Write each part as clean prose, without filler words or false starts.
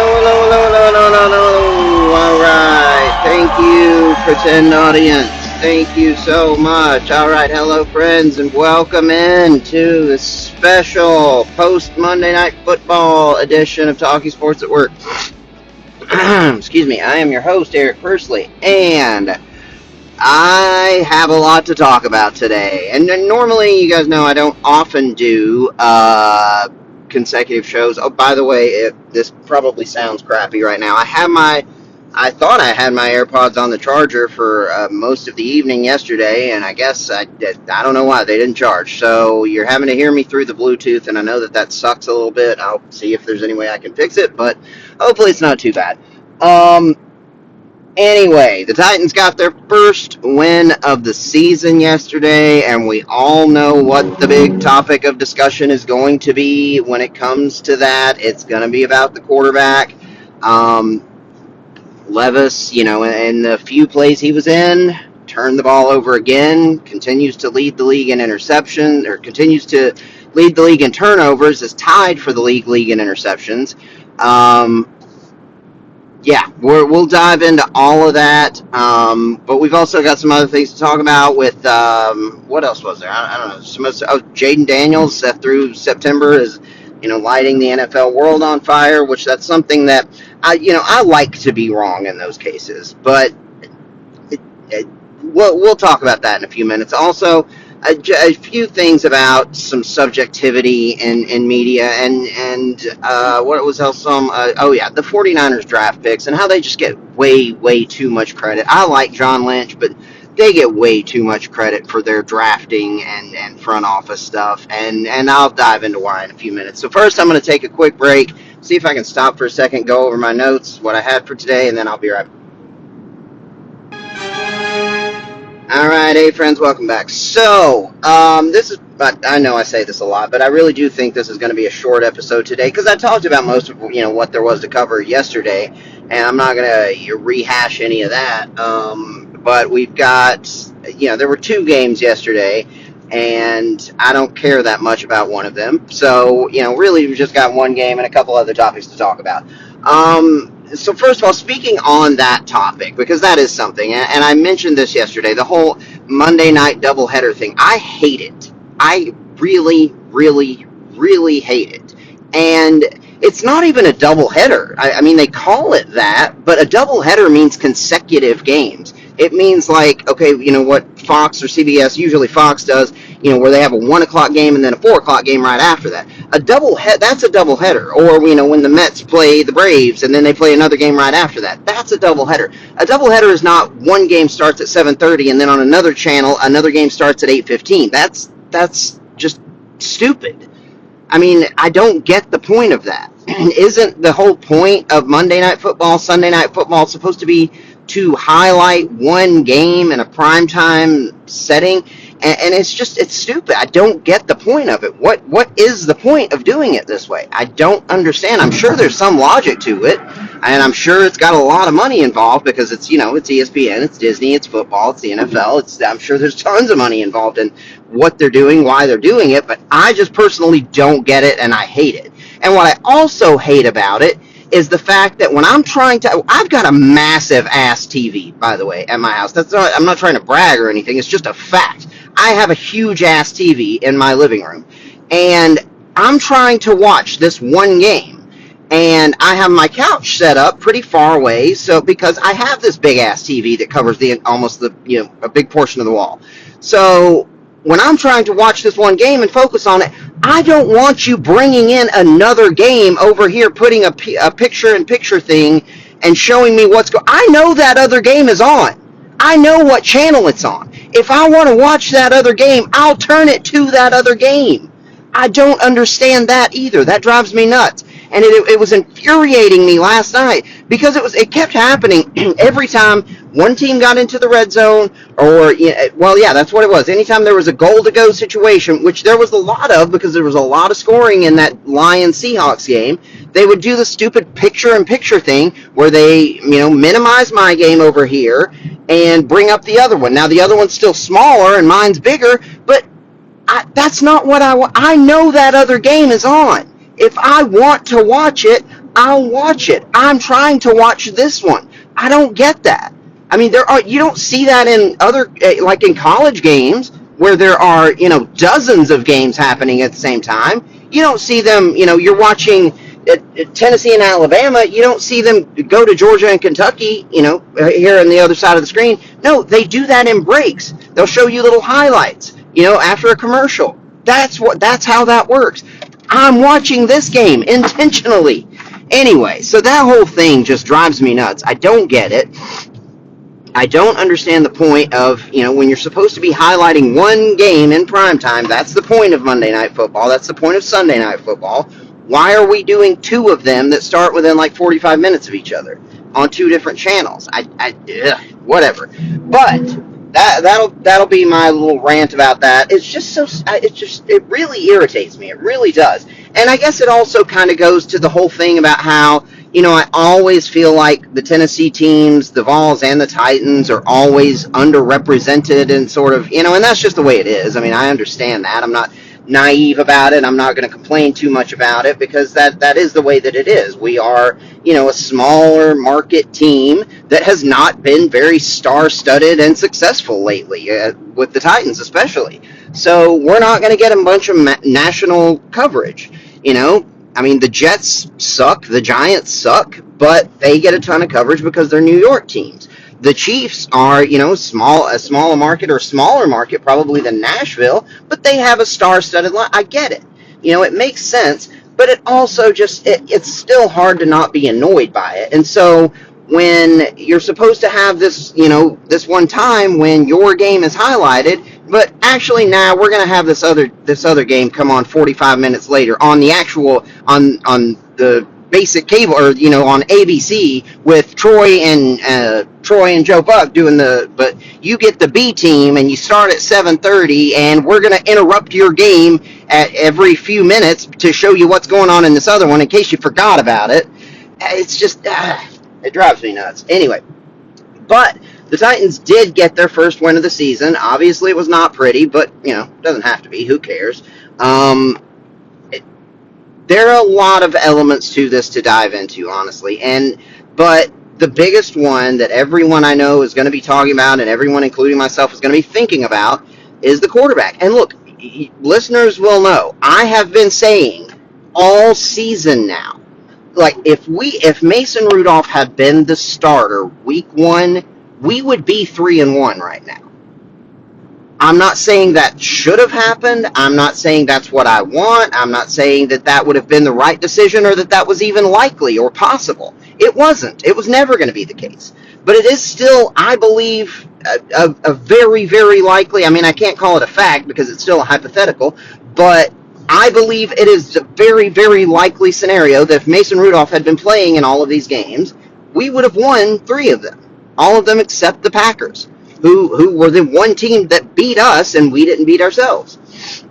hello. All right. Thank you, pretend audience. Thank you so much. All right. Hello, friends, and welcome in to the special post Monday Night Football edition of Talking Sports at Work. Excuse me. I am your host, Eric Pursley, and I have a lot to talk about today. And normally, you guys know I don't often do consecutive shows. Oh, by the way, this probably sounds crappy right now. I thought I had my AirPods on the charger for most of the evening yesterday, and I guess I don't know why they didn't charge. So you're having to hear me through the Bluetooth, and I know that sucks a little bit. I'll see if there's any way I can fix it, but hopefully it's not too bad. Anyway, the Titans got their first win of the season yesterday, and we all know what the big topic of discussion is going to be when it comes to that. It's going to be about the quarterback. Levis, in the few plays he was in, turned the ball over again, continues to lead the league in interceptions, or continues to lead the league in turnovers, is tied for the league in interceptions. We'll dive into all of that, but we've also got some other things to talk about with, what else was there? I don't know. Jaden Daniels through September is, lighting the NFL world on fire, which that's something that, I like to be wrong in those cases, but we'll talk about that in a few minutes. Also, a few things about some subjectivity in media and what was else? The 49ers draft picks and how they just get way too much credit. I like John Lynch, but they get way too much credit for their drafting and front office stuff, and I'll dive into why in a few minutes. So first, I'm going to take a quick break, see if I can stop for a second, go over my notes, what I had for today, and then I'll be right back. All right, hey friends, welcome back. So, this is, I know I say this a lot, but I really do think this is going to be a short episode today because I talked about most of, what there was to cover yesterday, and I'm not going to rehash any of that. But we've got, there were two games yesterday, and I don't care that much about one of them. So, really, we've just got one game and a couple other topics to talk about. So first of all, speaking on that topic, because that is something, and I mentioned this yesterday, the whole Monday night doubleheader thing, I hate it. I really hate it. And it's not even a doubleheader. I mean, they call it that, but a doubleheader means consecutive games. It means like, okay, what Fox or CBS, usually Fox does, where they have a 1 o'clock game and then a 4 o'clock game right after that. That's a doubleheader. Or, when the Mets play the Braves and then they play another game right after that. That's a doubleheader. A doubleheader is not one game starts at 7:30 and then on another channel, another game starts at 8:15. That's just stupid. I mean, I don't get the point of that. Isn't the whole point of Monday Night Football, Sunday Night Football supposed to be to highlight one game in a primetime setting? And it's stupid. I don't get the point of it. What is the point of doing it this way? I don't understand. I'm sure there's some logic to it, and I'm sure it's got a lot of money involved because it's, it's ESPN, it's Disney, it's football, it's the NFL. I'm sure there's tons of money involved in what they're doing, why they're doing it, but I just personally don't get it, and I hate it. And what I also hate about it is the fact that when I've got a massive ass TV, by the way, at my house. I'm not trying to brag or anything. It's just a fact. I have a huge ass TV in my living room, and I'm trying to watch this one game, and I have my couch set up pretty far away, so because I have this big ass TV that covers a big portion of the wall. So when I'm trying to watch this one game and focus on it, I don't want you bringing in another game over here, putting a picture-in-picture thing and showing me what's going on. I know that other game is on. I know what channel it's on. If I want to watch that other game, I'll turn it to that other game. I don't understand that either. That drives me nuts. And it was infuriating me last night because it kept happening every time one team got into the red zone that's what it was. Anytime there was a goal-to-go situation, which there was a lot of because there was a lot of scoring in that Lions-Seahawks game, they would do the stupid picture-in-picture thing where they, minimize my game over here and bring up the other one. Now, the other one's still smaller and mine's bigger, but that's not what I want. I know that other game is on. If I want to watch it, I'll watch it. I'm trying to watch this one. I don't get that. I mean, you don't see that in other, like in college games where there are, dozens of games happening at the same time. You don't see them, you're watching Tennessee and Alabama. You don't see them go to Georgia and Kentucky, here on the other side of the screen. No, they do that in breaks. They'll show you little highlights, after a commercial. That's how that works. I'm watching this game intentionally. Anyway, so that whole thing just drives me nuts. I don't get it. I don't understand the point of, when you're supposed to be highlighting one game in primetime, that's the point of Monday Night Football, that's the point of Sunday Night Football. Why are we doing two of them that start within like 45 minutes of each other on two different channels? Whatever. But that'll be my little rant about that. It's just it really irritates me. It really does. And I guess it also kind of goes to the whole thing about how, I always feel like the Tennessee teams, the Vols and the Titans, are always underrepresented and sort of, and that's just the way it is. I mean, I understand that. I'm not naive about it. I'm not going to complain too much about it because that is the way that it is. We are, a smaller market team that has not been very star-studded and successful lately, with the Titans especially. So we're not going to get a bunch of national coverage, I mean, the Jets suck, the Giants suck, but they get a ton of coverage because they're New York teams. The Chiefs are, a smaller market or smaller market probably than Nashville, but they have a star-studded line. I get it. It makes sense, but it also just, it's still hard to not be annoyed by it. And so when you're supposed to have this, this one time when your game is highlighted, but actually now we're going to have this other game come on 45 minutes later on the actual, on the basic cable, or on ABC with Troy and Joe Buck doing but you get the B team and you start at 7:30 and we're going to interrupt your game at every few minutes to show you what's going on in this other one in case you forgot about it. It's just it drives me nuts. Anyway, but the Titans did get their first win of the season. Obviously it was not pretty, but it doesn't have to be. Who cares? There are a lot of elements to this to dive into, honestly. But the biggest one that everyone I know is going to be talking about, and everyone, including myself, is going to be thinking about, is the quarterback. And look, listeners will know, I have been saying all season now, like, if Mason Rudolph had been the starter week 1, we would be 3-1 right now. I'm not saying that should have happened. I'm not saying that's what I want. I'm not saying that would have been the right decision or that was even likely or possible. It wasn't. It was never going to be the case. But it is still, I believe, a very, very likely, I mean, I can't call it a fact because it's still a hypothetical, but I believe it is a very, very likely scenario that if Mason Rudolph had been playing in all of these games, we would have won 3 of them. All of them except the Packers, who were the one team that beat us and we didn't beat ourselves.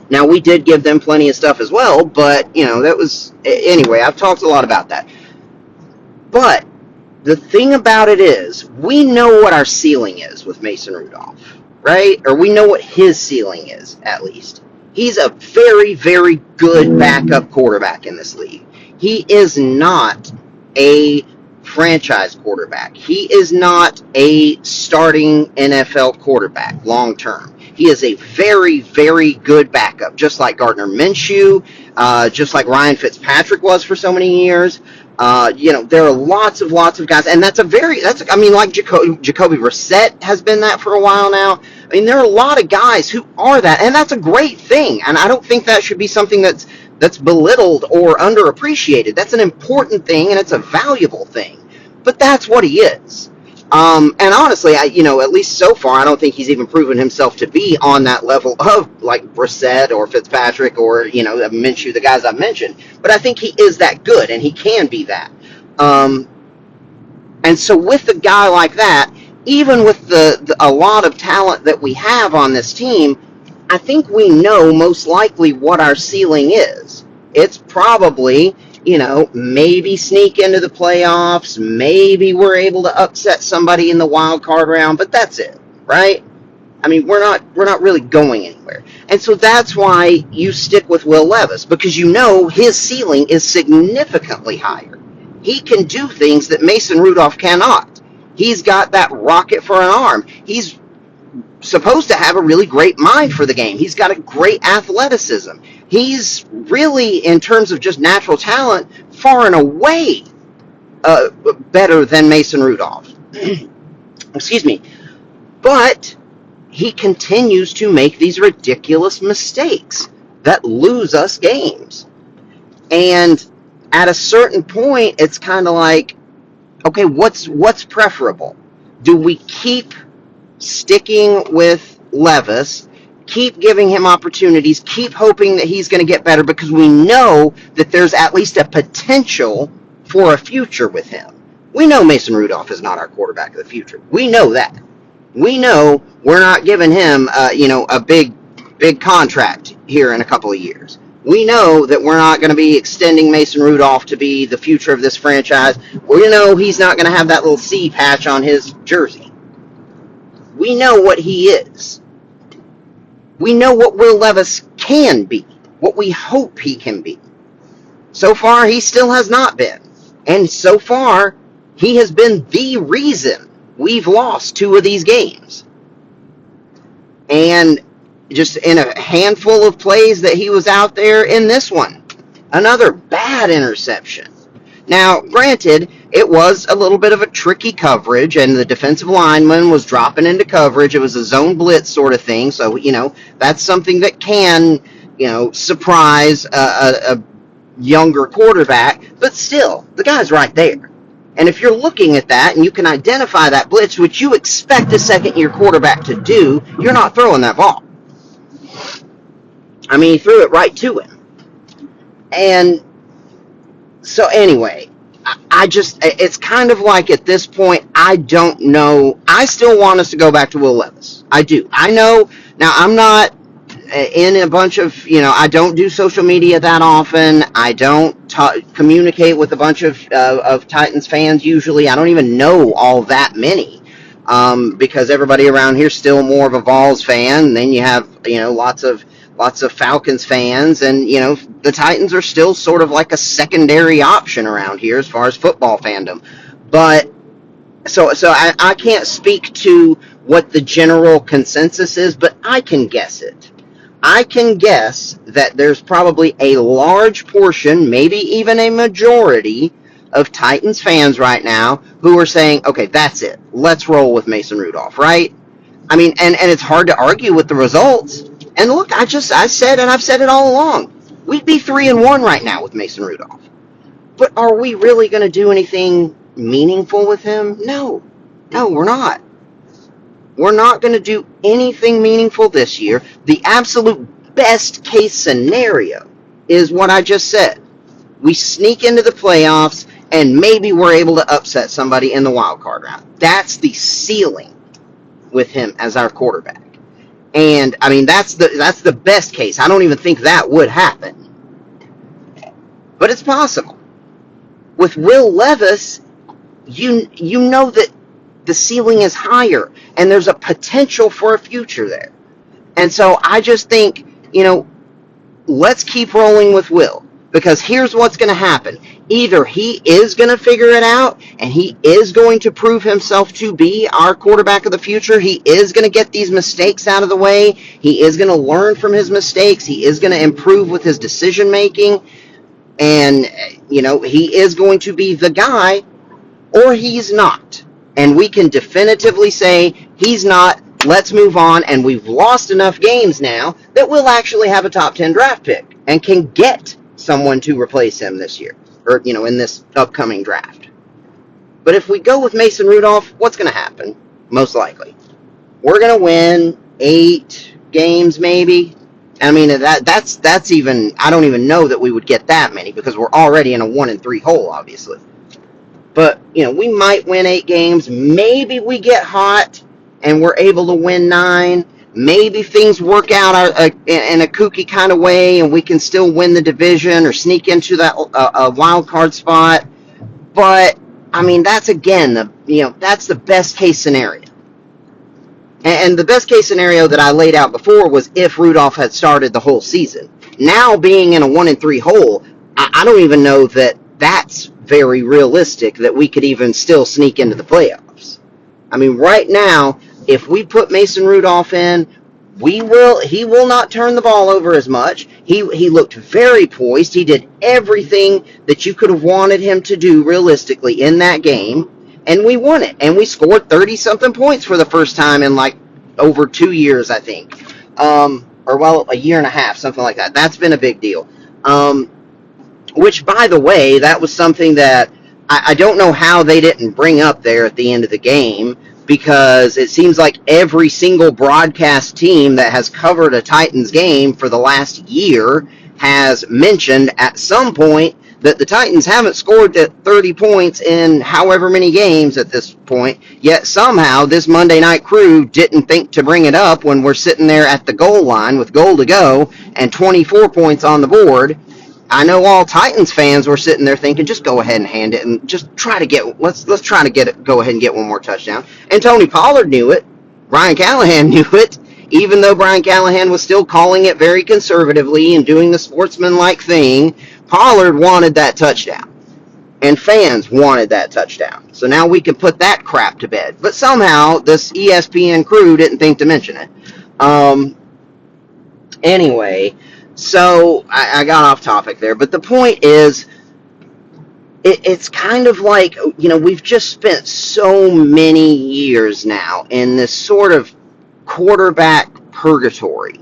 Now, we did give them plenty of stuff as well, but, that was... Anyway, I've talked a lot about that. But the thing about it is, we know what our ceiling is with Mason Rudolph, right? Or we know what his ceiling is, at least. He's a very, very good backup quarterback in this league. He is not a franchise quarterback. He is not a starting NFL quarterback long term. He is a very, very good backup, just like Gardner Minshew, just like Ryan Fitzpatrick was for so many years. There are lots of guys, and like Jacoby Brissett has been that for a while now. I mean, there are a lot of guys who are that, and that's a great thing, and I don't think that should be something that's belittled or underappreciated. That's an important thing, and it's a valuable thing. But that's what he is. And honestly, at least so far, I don't think he's even proven himself to be on that level of, like, Brissett or Fitzpatrick or, Minshew, the guys I've mentioned. But I think he is that good, and he can be that. And so with a guy like that, even with a lot of talent that we have on this team, I think we know most likely what our ceiling is. It's probably, maybe sneak into the playoffs, maybe we're able to upset somebody in the wild card round, but that's it, right? I mean, we're not really going anywhere. And so that's why you stick with Will Levis, because you know his ceiling is significantly higher. He can do things that Mason Rudolph cannot. He's got that rocket for an arm. He's supposed to have a really great mind for the game. He's got a great athleticism. He's really, in terms of just natural talent, far and away better than Mason Rudolph. Excuse me. But he continues to make these ridiculous mistakes that lose us games. And at a certain point, it's kind of like, okay, what's preferable? Do we keep sticking with Levis, keep giving him opportunities, keep hoping that he's going to get better because we know that there's at least a potential for a future with him? We know Mason Rudolph is not our quarterback of the future. We know that. We know we're not giving him, a big contract here in a couple of years. We know that we're not going to be extending Mason Rudolph to be the future of this franchise. We know he's not going to have that little C patch on his jersey. We know what he is. We know what Will Levis can be, what we hope he can be. So far, he still has not been. And so far, he has been the reason we've lost 2 of these games. And just in a handful of plays that he was out there in this one, another bad interception. Now, granted, it was a little bit of a tricky coverage, and the defensive lineman was dropping into coverage. It was a zone blitz sort of thing, so, that's something that can, surprise a younger quarterback, but still, the guy's right there. And if you're looking at that and you can identify that blitz, which you expect a second-year quarterback to do, you're not throwing that ball. I mean, he threw it right to him. And so anyway, it's kind of like at this point, I don't know. I still want us to go back to Will Levis. I do. I know. Now, I'm not in a bunch of, I don't do social media that often. I don't communicate with a bunch of Titans fans usually. I don't even know all that many because everybody around here is still more of a Vols fan. And then you have, lots of Falcons fans, and the Titans are still sort of like a secondary option around here as far as football fandom. But so I can't speak to what the general consensus is, but I can guess it. I can guess that there's probably a large portion, maybe even a majority of Titans fans right now who are saying, okay, that's it. Let's roll with Mason Rudolph, right? I mean, and it's hard to argue with the results. And look, I said, and I've said it all along, we'd be 3-1 right now with Mason Rudolph. But are we really going to do anything meaningful with him? No, we're not. We're not going to do anything meaningful this year. The absolute best case scenario is what I just said. We sneak into the playoffs, and maybe we're able to upset somebody in the wild card round. That's the ceiling with him as our quarterback. And, I mean, that's the best case. I don't even think that would happen. But it's possible. With Will Levis, you know that the ceiling is higher, and there's a potential for a future there. And so I just think, let's keep rolling with Will, because here's what's going to happen. Either he is going to figure it out, and he is going to prove himself to be our quarterback of the future. He is going to get these mistakes out of the way. He is going to learn from his mistakes. He is going to improve with his decision making. And, he is going to be the guy, or he's not. And we can definitively say he's not. Let's move on. And we've lost enough games now that we'll actually have a top 10 draft pick and can get someone to replace him this year, or, in this upcoming draft. But if we go with Mason Rudolph, what's going to happen? Most likely, we're going to win 8 games, maybe. I mean, that's even, I don't even know that we would get that many, because we're already in a 1-3 hole, obviously. But, we might win 8 games. Maybe we get hot and we're able to win 9. Maybe things work out in a kooky kind of way and we can still win the division or sneak into that wild card spot. But, I mean, that's, again, that's the best case scenario. And the best case scenario that I laid out before was if Rudolph had started the whole season. Now being in a 1-3 hole, I don't even know that that's very realistic that we could even still sneak into the playoffs. I mean, right now, if we put Mason Rudolph in, he will not turn the ball over as much. He looked very poised. He did everything that you could have wanted him to do realistically in that game, and we won it. And we scored 30 something points for the first time in like over 2 years, I think, or well, a year and a half, something like that. That's been a big deal. Which, by the way, that was something that I don't know how they didn't bring up there at the end of the game, because it seems like every single broadcast team that has covered a Titans game for the last year has mentioned at some point that the Titans haven't scored 30 points in however many games at this point, yet somehow this Monday Night Crew didn't think to bring it up when we're sitting there at the goal line with goal to go and 24 points on the board. I know all Titans fans were sitting there thinking, just go ahead and hand it and just try to get, let's try to get it, go ahead and get one more touchdown. And Tony Pollard knew it. Brian Callahan knew it, even though Brian Callahan was still calling it very conservatively and doing the sportsmanlike thing. Pollard wanted that touchdown, and fans wanted that touchdown. So now we can put that crap to bed. But somehow this ESPN crew didn't think to mention it. Anyway, so I got off topic there, but the point is, it's kind of like, we've just spent so many years now in this sort of quarterback purgatory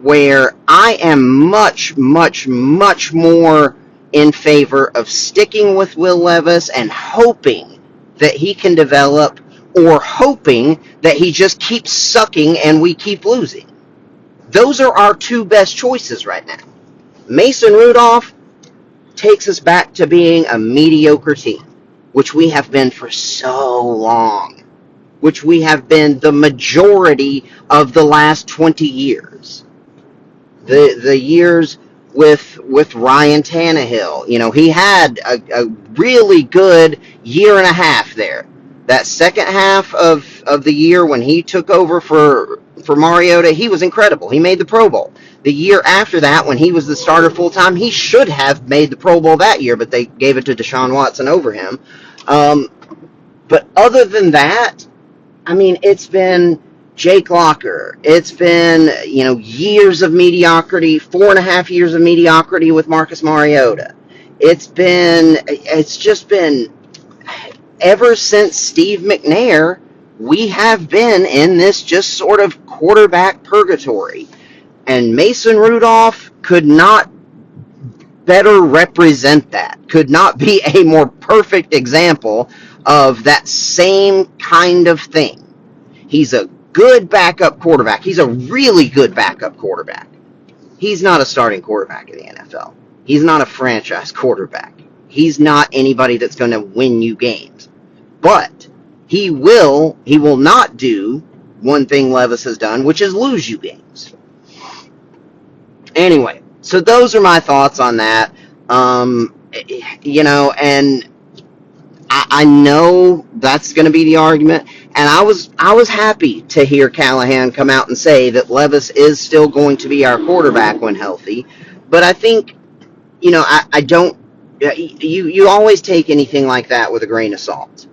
where I am much, much, much more in favor of sticking with Will Levis and hoping that he can develop, or hoping that he just keeps sucking and we keep losing. Those are our two best choices right now. Mason Rudolph takes us back to being a mediocre team, which we have been for so long, which we have been the majority of the last 20 years. The years with Ryan Tannehill, he had a really good year and a half there. That second half of the year when he took over for Mariota, he was incredible. He made the Pro Bowl. The year after that, when he was the starter full-time, he should have made the Pro Bowl that year, but they gave it to Deshaun Watson over him. But other than that, I mean, it's been Jake Locker. It's been, years of mediocrity, 4.5 years of mediocrity with Marcus Mariota. It's just been, ever since Steve McNair, we have been in this just sort of quarterback purgatory. And Mason Rudolph could not better represent that, could not be a more perfect example of that same kind of thing. He's a good backup quarterback. He's a really good backup quarterback. He's not a starting quarterback in the NFL. He's not a franchise quarterback. He's not anybody that's going to win you games. But he will not do one thing Levis has done, which is lose you games. Anyway, so those are my thoughts on that. And I know that's going to be the argument, and I was happy to hear Callahan come out and say that Levis is still going to be our quarterback when healthy. But I think, I don't. You always take anything like that with a grain of salt.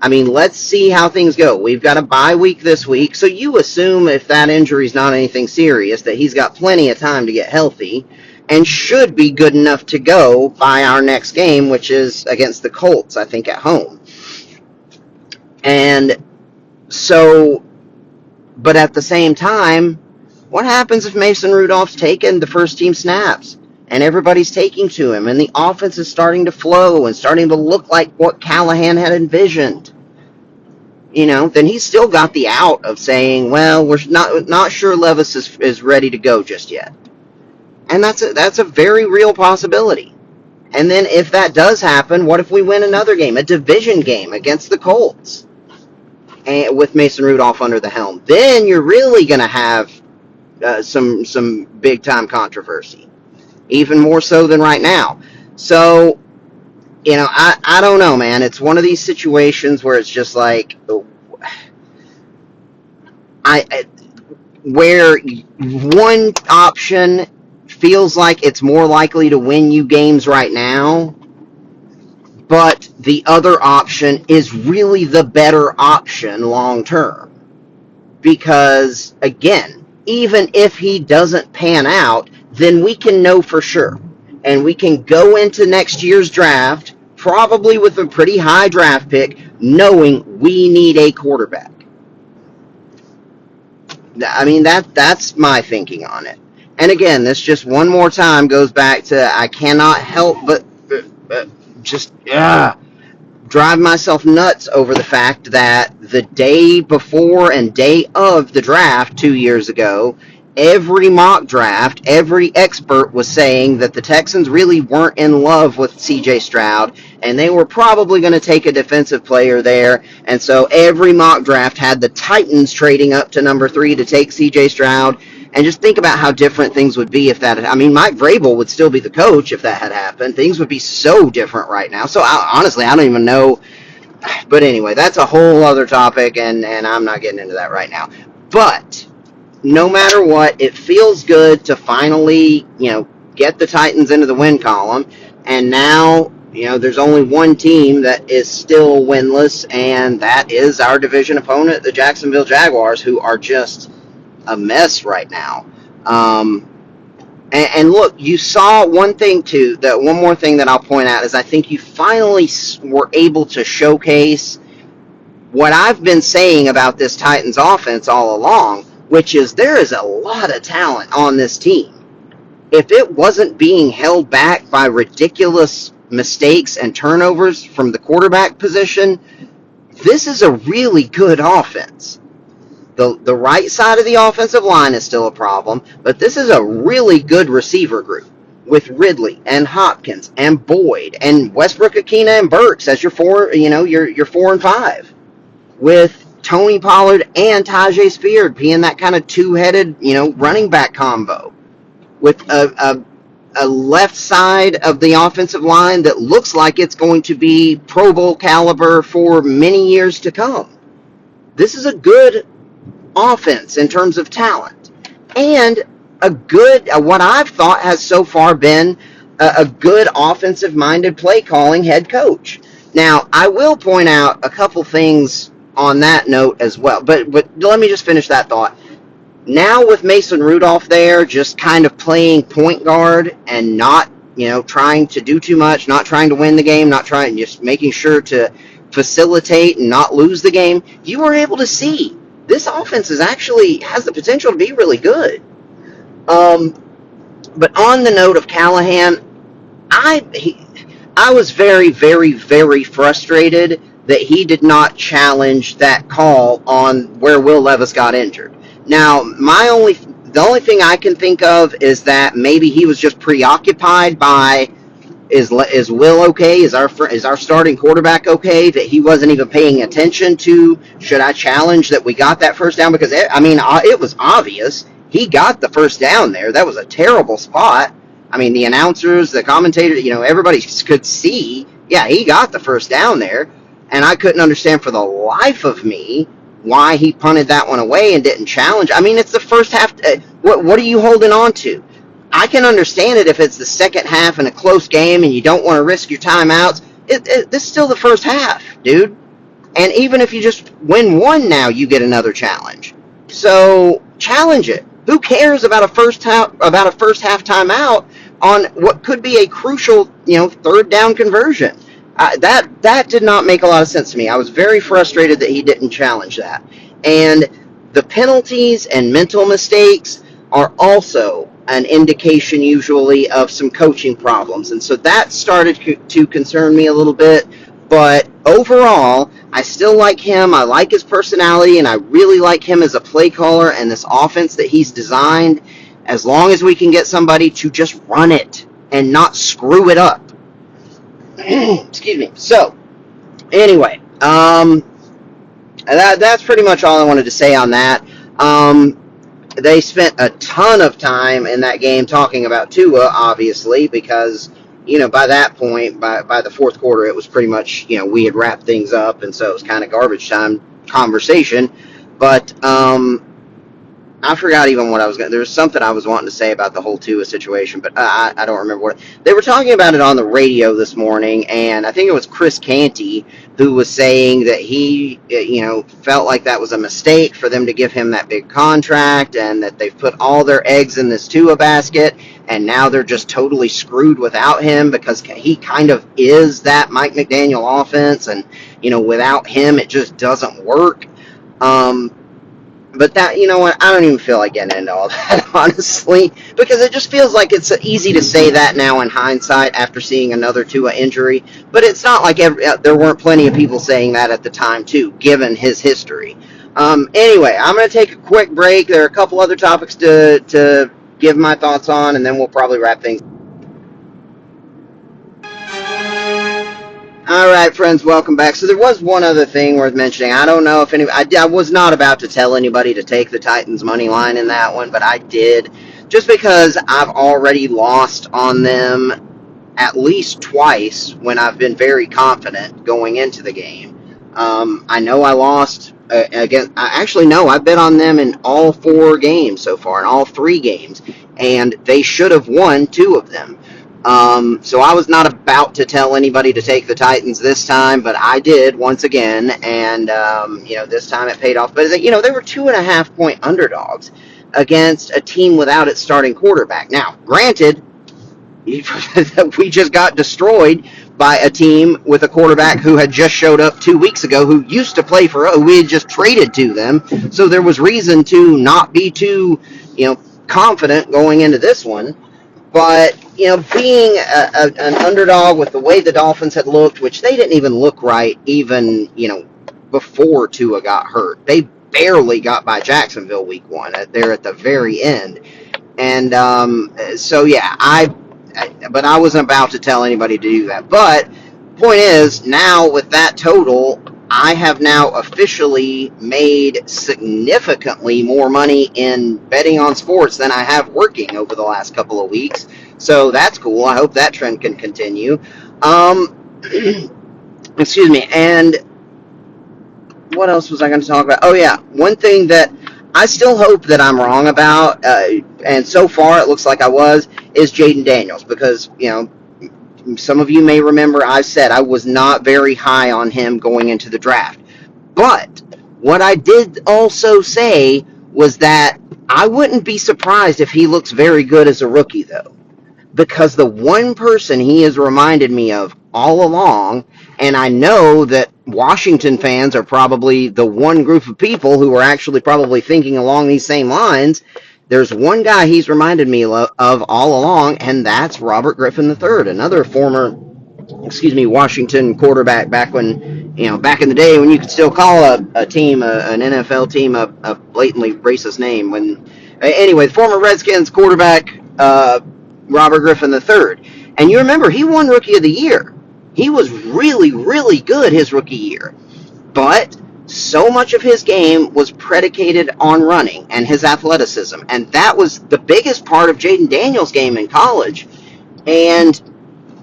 I mean, let's see how things go. We've got a bye week this week, so you assume if that injury is not anything serious, that he's got plenty of time to get healthy and should be good enough to go by our next game, which is against the Colts, I think, at home. And so, but at the same time, what happens if Mason Rudolph's taken the first team snaps and everybody's taking to him and the offense is starting to flow and starting to look like what Callahan had envisioned? Then he's still got the out of saying, well, we're not sure Levis is ready to go just yet. And that's a very real possibility. And then if that does happen, what if we win another game, a division game against the Colts, and with Mason Rudolph under the helm? Then you're really going to have some big-time controversy, even more so than right now. So, I don't know, man. It's one of these situations where it's just like, where one option feels like it's more likely to win you games right now, but the other option is really the better option long term. Because, again, even if he doesn't pan out, then we can know for sure. And we can go into next year's draft, probably with a pretty high draft pick, knowing we need a quarterback. I mean, that's my thinking on it. And again, this just one more time goes back to I cannot help but just drive myself nuts over the fact that the day before and day of the draft 2 years ago, every mock draft, every expert was saying that the Texans really weren't in love with CJ Stroud, and they were probably going to take a defensive player there. And so every mock draft had the Titans trading up to number 3 to take CJ Stroud. And just think about how different things would be if that had, I mean, Mike Vrabel would still be the coach if that had happened. Things would be so different right now. So honestly, I don't even know. But anyway, that's a whole other topic, and I'm not getting into that right now. But no matter what, it feels good to finally, get the Titans into the win column. And now, there's only one team that is still winless, and that is our division opponent, the Jacksonville Jaguars, who are just a mess right now. And look, you saw one thing too. That one more thing that I'll point out is I think you finally were able to showcase what I've been saying about this Titans offense all along, which is there is a lot of talent on this team. If it wasn't being held back by ridiculous mistakes and turnovers from the quarterback position, this is a really good offense. The right side of the offensive line is still a problem, but this is a really good receiver group with Ridley and Hopkins and Boyd and Westbrook, Akina, and Burks as your 4 and 5, with Tony Pollard and Tajay Spears being that kind of two-headed, running back combo, with a left side of the offensive line that looks like it's going to be Pro Bowl caliber for many years to come. This is a good offense in terms of talent, and a good, what I've thought has so far been a good offensive-minded play-calling head coach. Now, I will point out a couple things on that note as well, but let me just finish that thought. Now with Mason Rudolph there, just kind of playing point guard and not, trying to do too much, not trying to win the game, just making sure to facilitate and not lose the game, you were able to see this offense actually has the potential to be really good. But on the note of Callahan, I was very, very, very frustrated that he did not challenge that call on where Will Levis got injured. Now, the only thing I can think of is that maybe he was just preoccupied by is Will okay? Is our starting quarterback okay? That he wasn't even paying attention to. Should I challenge that we got that first down? Because it was obvious he got the first down there. That was a terrible spot. I mean, the announcers, the commentators, everybody could see. Yeah, he got the first down there, and I couldn't understand for the life of me why he punted that one away and didn't challenge. I mean, it's the first half. What are you holding on to? I can understand it if it's the second half in a close game and you don't want to risk your timeouts. This is still the first half, dude. And even if you just win one now, you get another challenge. So challenge it. Who cares about a first half timeout on what could be a crucial, third down conversion? That did not make a lot of sense to me. I was very frustrated that he didn't challenge that. And the penalties and mental mistakes are also an indication usually of some coaching problems. And so that started to concern me a little bit. But overall, I still like him. I like his personality, and I really like him as a play caller and this offense that he's designed, as long as we can get somebody to just run it and not screw it up. Excuse me. So, anyway, that's pretty much all I wanted to say on that. They spent a ton of time in that game talking about Tua, obviously, because, by that point, by the fourth quarter, it was pretty much, we had wrapped things up, and so it was kind of garbage time conversation. But I forgot even what I was going to. There was something I was wanting to say about the whole Tua situation, but I don't remember what. They were talking about it on the radio this morning, and I think it was Chris Canty who was saying that he, felt like that was a mistake for them to give him that big contract, and that they've put all their eggs in this Tua basket, and now they're just totally screwed without him because he kind of is that Mike McDaniel offense, and, without him, it just doesn't work. But that, you know what, I don't even feel like getting into all that, honestly, because it just feels like it's easy to say that now in hindsight after seeing another Tua injury, but it's not like there weren't plenty of people saying that at the time, too, given his history. Anyway, I'm going to take a quick break. There are a couple other topics to give my thoughts on, and then we'll probably wrap things. All right, friends, welcome back. So there was one other thing worth mentioning. I don't know if I was not about to tell anybody to take the Titans money line in that one, but I did, just because I've already lost on them at least twice when I've been very confident going into the game. I know I lost again. Actually, no, I bet on them in all 4 games so far, in all 3 games, and they should have won 2 of them. So I was not about to tell anybody to take the Titans this time, but I did once again, and this time it paid off. But they were 2.5-point underdogs against a team without its starting quarterback. Now, granted, we just got destroyed by a team with a quarterback who had just showed up 2 weeks ago, who used to play for us. We had just traded to them, so there was reason to not be too, confident going into this one. But, being an underdog with the way the Dolphins had looked, which they didn't even look right even, before Tua got hurt. They barely got by Jacksonville week 1. They're at the very end. And so, yeah, but I wasn't about to tell anybody to do that. But point is, now with that total, I have now officially made significantly more money in betting on sports than I have working over the last couple of weeks. So that's cool. I hope that trend can continue. Excuse me. And what else was I going to talk about? Oh, yeah. One thing that I still hope that I'm wrong about, and so far it looks like I was, is Jaden Daniels. Because, some of you may remember I said I was not very high on him going into the draft. But what I did also say was that I wouldn't be surprised if he looks very good as a rookie, though. Because the one person he has reminded me of all along, and I know that Washington fans are probably the one group of people who are actually probably thinking along these same lines. There's one guy he's reminded me of all along, and that's Robert Griffin III, another former, Washington quarterback back when, back in the day when you could still call a team, an NFL team, a blatantly racist name. Anyway, the former Redskins quarterback, Robert Griffin III. And you remember, he won Rookie of the Year. He was really, really good his rookie year. But so much of his game was predicated on running and his athleticism. And that was the biggest part of Jaden Daniels' game in college. And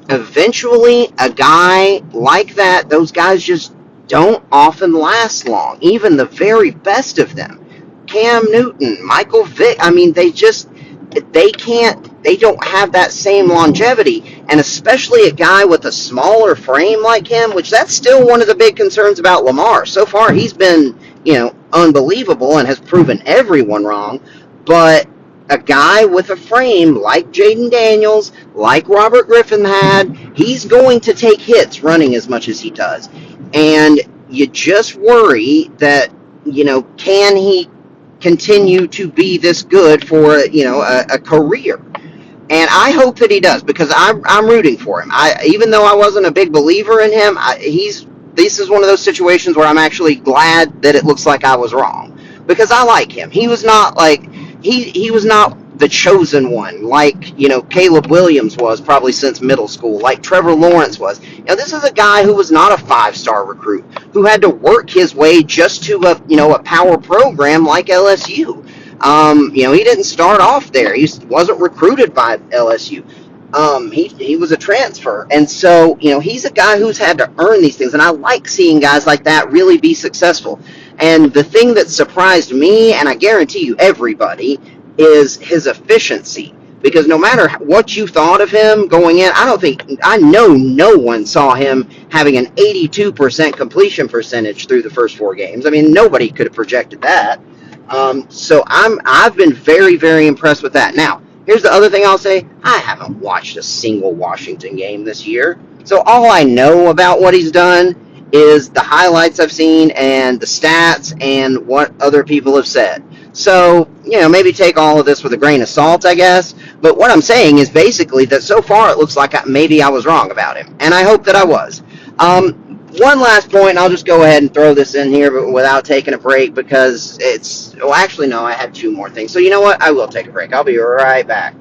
eventually, a guy like that, those guys just don't often last long. Even the very best of them. Cam Newton, Michael Vick, they don't have that same longevity, and especially a guy with a smaller frame like him, which that's still one of the big concerns about Lamar. So far, he's been, unbelievable and has proven everyone wrong, but a guy with a frame like Jaden Daniels, like Robert Griffin had, he's going to take hits running as much as he does, and you just worry that, can he continue to be this good for a career? And I hope that he does, because I'm rooting for him. Even though I wasn't a big believer in him, this is one of those situations where I'm actually glad that it looks like I was wrong, because I like him. He was not he was not the chosen one like Caleb Williams was probably since middle school, like Trevor Lawrence was. This is a guy who was not a 5-star recruit, who had to work his way just to a power program like LSU. He didn't start off there. He wasn't recruited by LSU. He was a transfer. And so, he's a guy who's had to earn these things. And I like seeing guys like that really be successful. And the thing that surprised me, and I guarantee you everybody, is his efficiency. Because no matter what you thought of him going in, I know no one saw him having an 82% completion percentage through the first 4 games. I mean, nobody could have projected that. So I've been very, very impressed with that. Now, here's the other thing I'll say. I haven't watched a single Washington game this year. So all I know about what he's done is the highlights I've seen and the stats and what other people have said. So, maybe take all of this with a grain of salt, I guess. But what I'm saying is basically that so far it looks like maybe I was wrong about him. And I hope that I was. One last point, and I'll just go ahead and throw this in here but without taking a break because actually, no, I had 2 more things. So you know what? I will take a break. I'll be right back.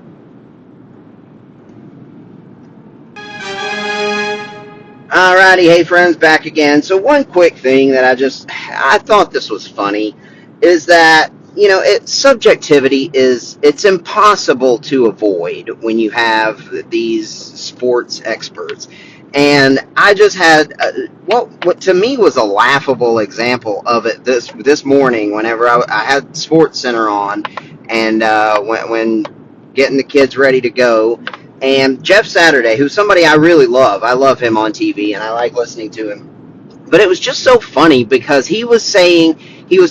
Alrighty, hey friends, back again. So one quick thing that I thought this was funny is that, subjectivity it's impossible to avoid when you have these sports experts. And I just had what to me was a laughable example of it this morning whenever I had Sports Center on and when getting the kids ready to go. And Jeff Saturday, who's somebody I really love. I love him on TV, and I like listening to him. But it was just so funny because he was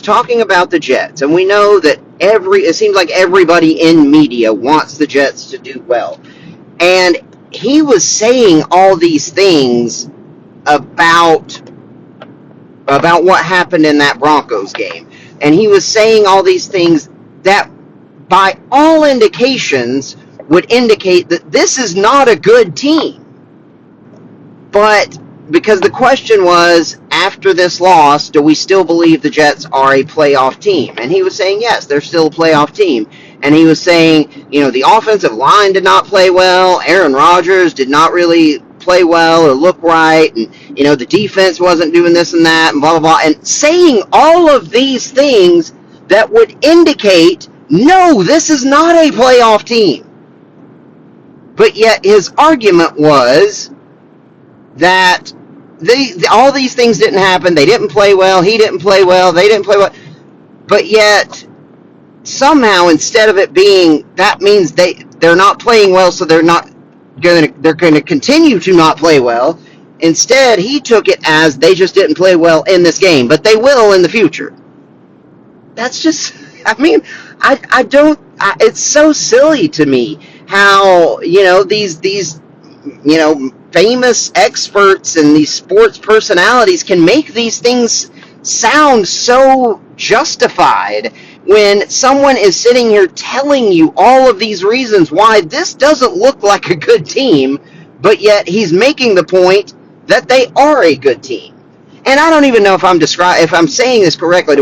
talking about the Jets, and we know that it seems like everybody in media wants the Jets to do well. And he was saying all these things about what happened in that Broncos game. And he was saying all these things that, by all indications, would indicate that this is not a good team. But because the question was, after this loss, do we still believe the Jets are a playoff team? And he was saying, yes, they're still a playoff team. And he was saying, the offensive line did not play well. Aaron Rodgers did not really play well or look right. And, the defense wasn't doing this and that and blah, blah, blah. And saying all of these things that would indicate, no, this is not a playoff team. But yet his argument was that all these things didn't happen. They didn't play well. He didn't play well. They didn't play well. But yet, somehow, instead of it being that means they're not playing well, so they're going to continue to not play well. Instead, he took it as they just didn't play well in this game, but they will in the future. That's just, I don't. It's so silly to me how these famous experts and these sports personalities can make these things sound so justified when someone is sitting here telling you all of these reasons why this doesn't look like a good team, but yet he's making the point that they are a good team. And I don't even know if I'm saying this correctly,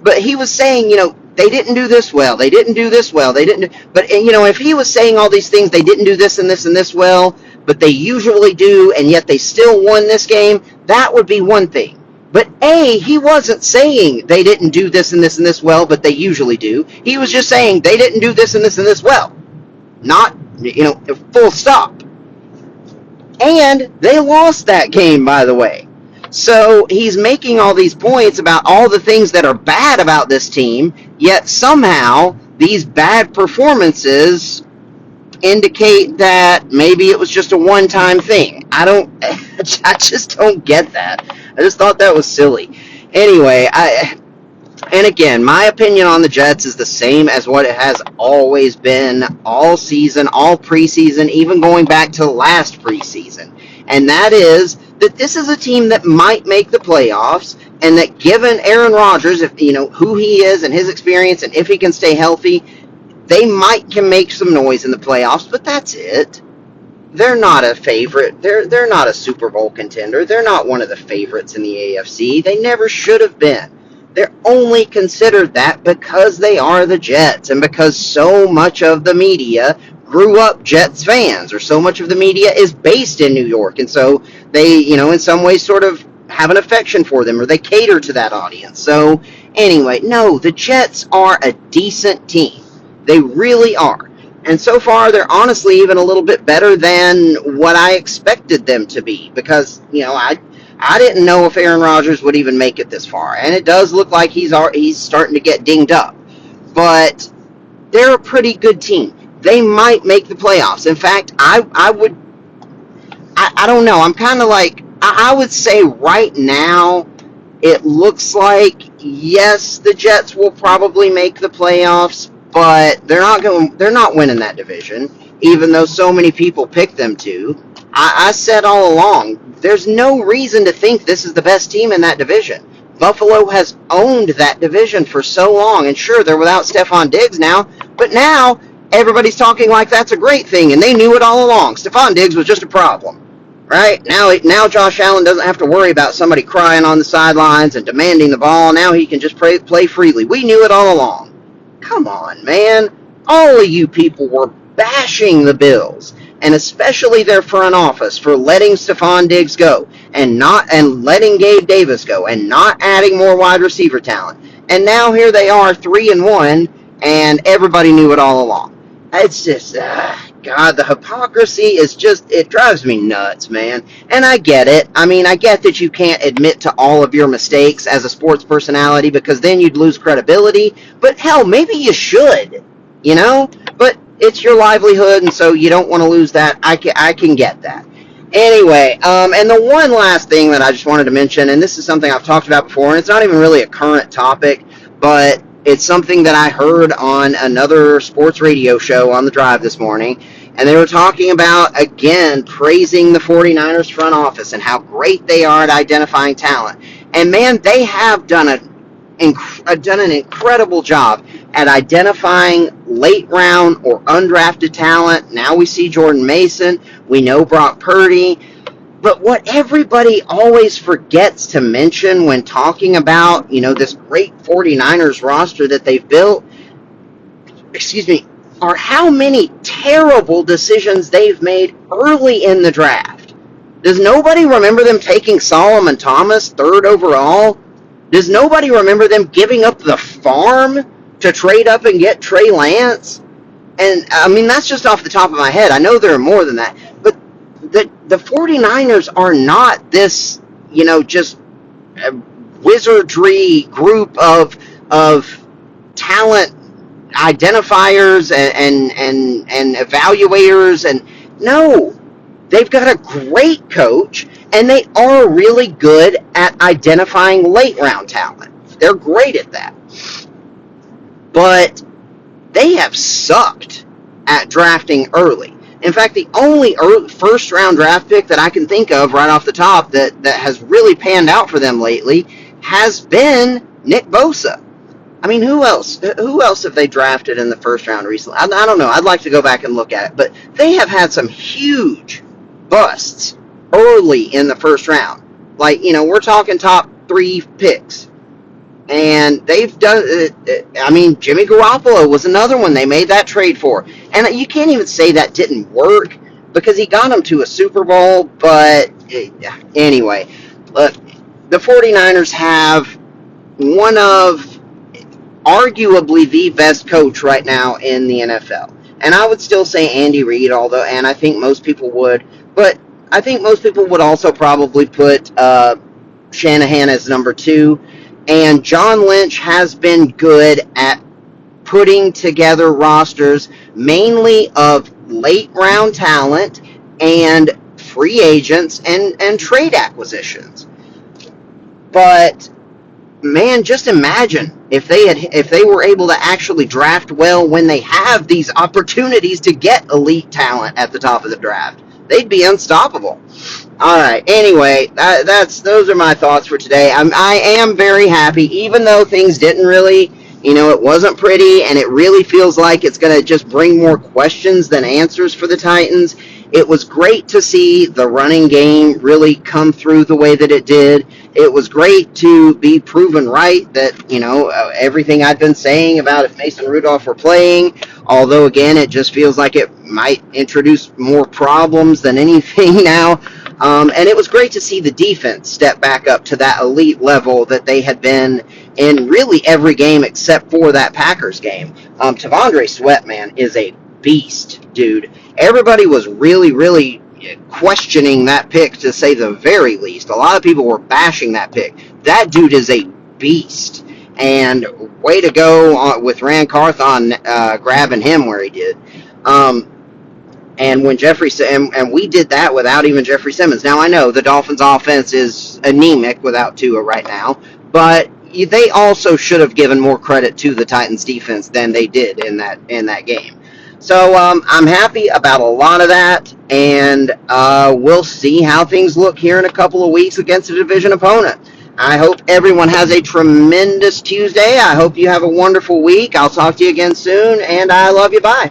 but he was saying, they didn't do this well. They didn't do this well. They didn't. But if he was saying all these things, they didn't do this and this and this well, but they usually do, and yet they still won this game. That would be one thing. But he wasn't saying they didn't do this and this and this well, but they usually do. He was just saying they didn't do this and this and this well. Not, full stop. And they lost that game, by the way. So he's making all these points about all the things that are bad about this team, yet somehow these bad performances indicate that maybe it was just a one-time thing. I just don't get that. I just thought that was silly. Anyway, and again, my opinion on the Jets is the same as what it has always been all season, all preseason, even going back to last preseason. And that is that this is a team that might make the playoffs, and that given Aaron Rodgers, if who he is and his experience, and if he can stay healthy, they can make some noise in the playoffs, but that's it. They're not a favorite. They're not a Super Bowl contender. They're not one of the favorites in the AFC. They never should have been. They're only considered that because they are the Jets and because so much of the media grew up Jets fans, or so much of the media is based in New York, and so they, in some ways sort of have an affection for them, or they cater to that audience. So anyway, no, the Jets are a decent team. They really are. And so far, they're honestly even a little bit better than what I expected them to be. Because, I didn't know if Aaron Rodgers would even make it this far, and it does look like he's starting to get dinged up. But they're a pretty good team. They might make the playoffs. In fact, I don't know. I'm kind of like, I would say right now, it looks like, yes, the Jets will probably make the playoffs, but they're not winning that division, even though so many people picked them to. I said all along, there's no reason to think this is the best team in that division. Buffalo has owned that division for so long, and sure, they're without Stephon Diggs now, but now everybody's talking like that's a great thing, and they knew it all along. Stephon Diggs was just a problem. Right? Now Josh Allen doesn't have to worry about somebody crying on the sidelines and demanding the ball. Now he can just play freely. We knew it all along. Come on, man. All of you people were bashing the Bills, and especially their front office, for letting Stephon Diggs go and letting Gabe Davis go and not adding more wide receiver talent. And now here they are, 3-1, and everybody knew it all along. It's just, God, the hypocrisy is just, it drives me nuts, man. And I get it. I mean, I get that you can't admit to all of your mistakes as a sports personality because then you'd lose credibility. But hell, maybe you should, you know? But it's your livelihood, and so you don't want to lose that. I can get that. Anyway, and the one last thing that I just wanted to mention, and this is something I've talked about before, and it's not even really a current topic, but it's something that I heard on another sports radio show on the drive this morning, and they were talking about, again, praising the 49ers front office and how great they are at identifying talent. And, man, they have done an incredible job at identifying late-round or undrafted talent. Now we see Jordan Mason. We know Brock Purdy. But what everybody always forgets to mention when talking about, this great 49ers roster that they've built, are how many terrible decisions they've made early in the draft. Does nobody remember them taking Solomon Thomas 3rd overall? Does nobody remember them giving up the farm to trade up and get Trey Lance? And, I mean, that's just off the top of my head. I know there are more than that. But the 49ers are not this, just wizardry group of talent identifiers and evaluators. And no, they've got a great coach, and they are really good at identifying late-round talent. They're great at that. But they have sucked at drafting early. In fact, the only first-round draft pick that I can think of right off the top that has really panned out for them lately has been Nick Bosa. I mean, who else? Who else have they drafted in the first round recently? I don't know. I'd like to go back and look at it. But they have had some huge busts early in the first round. Like, we're talking top 3 picks. And they've done, Jimmy Garoppolo was another one they made that trade for. And you can't even say that didn't work because he got them to a Super Bowl. But anyway, look, the 49ers have one of arguably the best coach right now in the NFL. And I would still say Andy Reid, and I think most people would. But I think most people would also probably put Shanahan as number 2. And John Lynch has been good at putting together rosters mainly of late-round talent and free agents and trade acquisitions. But, man, just imagine if they were able to actually draft well when they have these opportunities to get elite talent at the top of the draft. They'd be unstoppable. All right. Anyway, those are my thoughts for today. I am very happy, even though things didn't really, it wasn't pretty, and it really feels like it's going to just bring more questions than answers for the Titans. It was great to see the running game really come through the way that it did. It was great to be proven right that, everything I'd been saying about if Mason Rudolph were playing, although, again, it just feels like it might introduce more problems than anything now. And it was great to see the defense step back up to that elite level that they had been in really every game except for that Packers game. T'Vondre Sweat, man, is a beast, dude. Everybody was really, really questioning that pick, to say the very least. A lot of people were bashing that pick. That dude is a beast. And way to go with Rand Carthon grabbing him where he did. And when and we did that without even Jeffrey Simmons. Now I know the Dolphins' offense is anemic without Tua right now, but they also should have given more credit to the Titans' defense than they did in that game. So I'm happy about a lot of that, and we'll see how things look here in a couple of weeks against a division opponent. I hope everyone has a tremendous Tuesday. I hope you have a wonderful week. I'll talk to you again soon, and I love you. Bye.